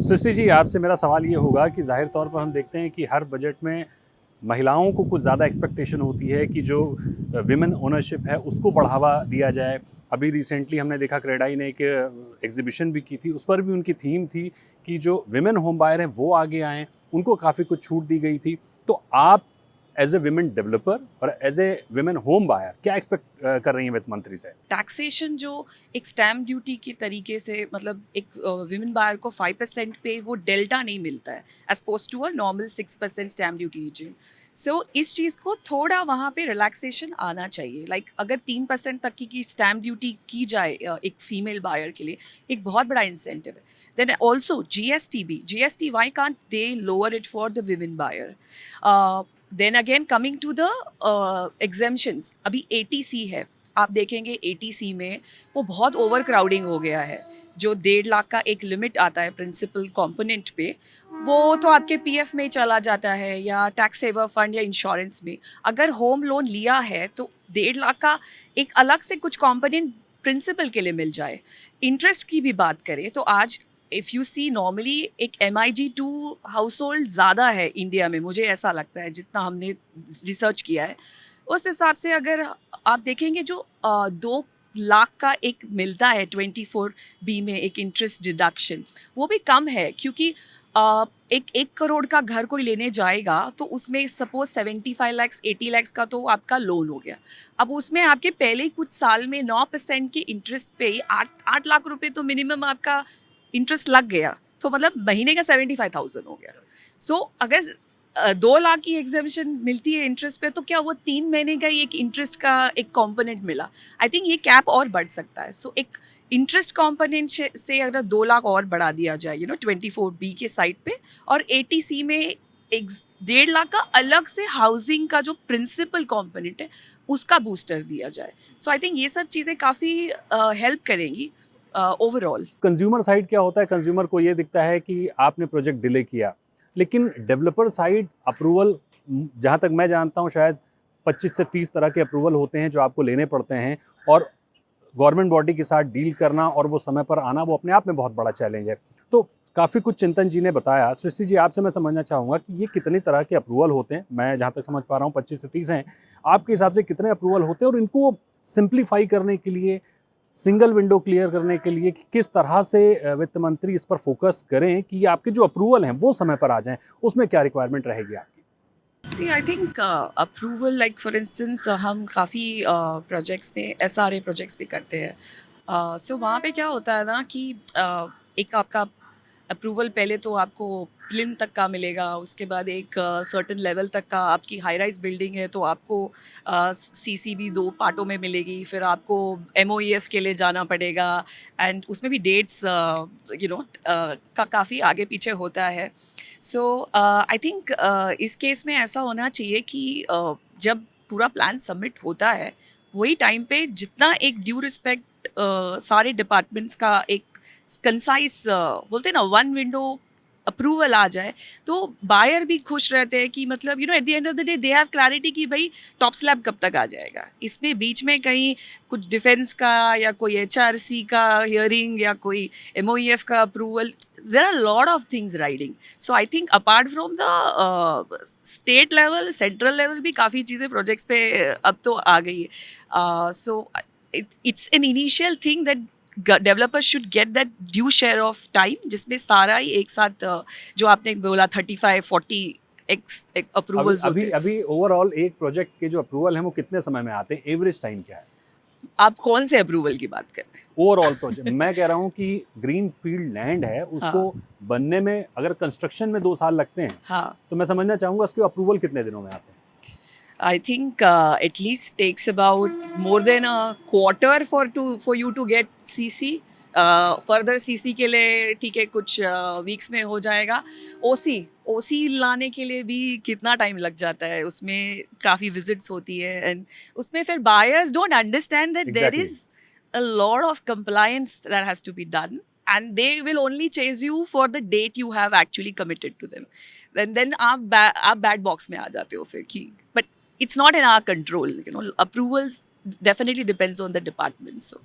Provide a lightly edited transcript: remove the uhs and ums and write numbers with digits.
सृष्टि जी, आपसे मेरा सवाल ये होगा कि ज़ाहिर तौर पर हम देखते हैं कि हर बजट में महिलाओं को कुछ ज़्यादा एक्सपेक्टेशन होती है कि जो विमेन ओनरशिप है उसको बढ़ावा दिया जाए। अभी रिसेंटली हमने देखा क्रेडाई ने एक एग्जीबिशन भी की थी, उस पर भी उनकी थीम थी कि जो विमेन होम बायर हैं वो आगे आएँ, उनको काफ़ी कुछ छूट दी गई थी। तो आप एज ए विमेन डेवलपर और as a women home buyer क्या एक्सपेक्ट कर रही हैं वित्त मंत्री से? टैक्सेशन जो एक स्टैम्प ड्यूटी के तरीके से मतलब एक विमेन बायर को 5% पे वो डेल्टा नहीं मिलता है as opposed to a normal 6% stamp duty reason. So इस चीज़ को थोड़ा वहाँ पे रिलैक्सेशन आना चाहिए। अगर 3% तक की स्टैम्प ड्यूटी की जाए एक फीमेल बायर के लिए, एक बहुत बड़ा इंसेंटिव है। Then also G S T why can't they lower it for the women buyer. Then again coming to the exemptions, अभी ATC है, आप देखेंगे ATC में वो बहुत ओवर क्राउडिंग हो गया है। जो 1.5 लाख का एक लिमिट आता है प्रिंसिपल कंपोनेंट पे, वो तो आपके PF में चला जाता है या टैक्स सेवर फंड या इंश्योरेंस में। अगर होम लोन लिया है तो 1.5 लाख का एक अलग से कुछ कंपोनेंट प्रिंसिपल के लिए मिल जाए। इंटरेस्ट की भी बात करें तो आज इफ़ यू सी नॉर्मली एक MIG2 हाउस होल्ड ज़्यादा है इंडिया में, मुझे ऐसा लगता है जितना हमने रिसर्च किया है। उस हिसाब से अगर आप देखेंगे जो 2 लाख का एक मिलता है 24B में एक इंटरेस्ट डिडक्शन, वो भी कम है क्योंकि एक 1 करोड़ का घर कोई लेने जाएगा तो उसमें सपोज 75 लैक्स 80 लैक्स का तो आपका लोन हो गया। अब उसमें आपके पहले ही कुछ साल में 9% के इंटरेस्ट पे ही 8 लाख रुपए तो मिनिमम आपका इंटरेस्ट लग गया, तो मतलब महीने का 75,000 हो गया। सो अगर 2 लाख की एग्जामिशन मिलती है इंटरेस्ट पे, तो क्या वो 3 महीने का ही एक इंटरेस्ट का एक कंपोनेंट मिला। आई थिंक ये कैप और बढ़ सकता है। सो एक इंटरेस्ट कंपोनेंट से अगर 2 लाख और बढ़ा दिया जाए 24B के साइड पे, और ATC में 1.5 लाख का अलग से हाउसिंग का जो प्रिंसिपल कंपोनेंट है उसका बूस्टर दिया जाए। सो आई थिंक ये सब चीज़ें काफ़ी हेल्प करेंगी ओवरऑल। कंज्यूमर साइड क्या होता है, कंज्यूमर को ये दिखता है कि आपने प्रोजेक्ट डिले किया, लेकिन डेवलपर साइड अप्रूवल, जहाँ तक मैं जानता हूँ शायद 25 से 30 तरह के अप्रूवल होते हैं जो आपको लेने पड़ते हैं, और गवर्नमेंट बॉडी के साथ डील करना और वो समय पर आना, वो अपने आप में बहुत बड़ा चैलेंज है। तो काफ़ी कुछ चिंतन जी ने बताया। सृष्टि जी, आपसे मैं समझना चाहूँगा कि ये कितनी तरह के अप्रूवल होते हैं? मैं जहाँ तक समझ पा रहा हूँ 25 से 30 हैं। आपके हिसाब से कितने अप्रूवल होते हैं, और इनको सिंप्लीफाई करने के लिए, सिंगल विंडो क्लियर करने के लिए किस तरह से वित्त मंत्री इस पर फोकस करें कि आपके जो अप्रूवल हैं वो समय पर आ जाएं? उसमें क्या रिक्वायरमेंट रहेगी आपकी? See I think approval, like for instance हम काफ़ी प्रोजेक्ट्स में SRA प्रोजेक्ट्स भी करते हैं। सो वहाँ पे क्या होता है ना कि एक आपका अप्रूवल पहले तो आपको प्लिन तक का मिलेगा, उसके बाद एक सर्टेन लेवल तक का, आपकी हाई राइज बिल्डिंग है तो आपको CCB 2 पार्टों में मिलेगी, फिर आपको MOEF के लिए जाना पड़ेगा, एंड उसमें भी डेट्स का काफ़ी आगे पीछे होता है। सो आई थिंक इस केस में ऐसा होना चाहिए कि जब पूरा प्लान सबमिट होता है वही टाइम पे जितना एक ड्यू रिस्पेक्ट सारे डिपार्टमेंट्स का एक कंसाइज बोलते हैं ना, वन विंडो अप्रूवल आ जाए, तो बायर भी खुश रहते हैं कि मतलब at the end of the day they have clarity कि भाई टॉप स्लैब कब तक आ जाएगा। इसमें बीच में कहीं कुछ डिफेंस का या कोई HRC का हियरिंग या कोई MOEF का approval, there are a lot of things riding. So I think apart from the state level, central level भी काफ़ी चीज़ें projects पे अब तो आ गई है। So it's an initial thing that developers should get that due share of time, जिसमें सारा ही एक साथ जो आपने बोला 35-40 अप्रूवल्स होते हैं। अभी ओवरऑल एक प्रोजेक्ट के जो अप्रूवल हैं वो कितने समय में आते हैं? एवरेज टाइम क्या है आप कौन से अप्रूवल की बात कर रहे हैं? Overall project? मैं कह रहा हूँ कि ग्रीन फील्ड लैंड है, उसको हाँ बनने में अगर कंस्ट्रक्शन में 2 साल लगते हैं, हाँ, तो मैं समझना चाहूँगा उसके अप्रूवल कितने दिनों में आते हैं? I think at least takes about more than a quarter for you to get CC. Further CC के लिए ठीक है कुछ वीक्स में हो जाएगा। OC लाने के लिए भी कितना टाइम लग जाता है, उसमें काफ़ी विजिट्स होती है, एंड उसमें फिर buyers don't understand that there exactly. Is a lot of compliance that has to be done, and they will only chase you for the date you have actually committed to them. Then आप bad box में आ जाते हो फिर कि but it's not in our control. Approvals definitely depends on the department. So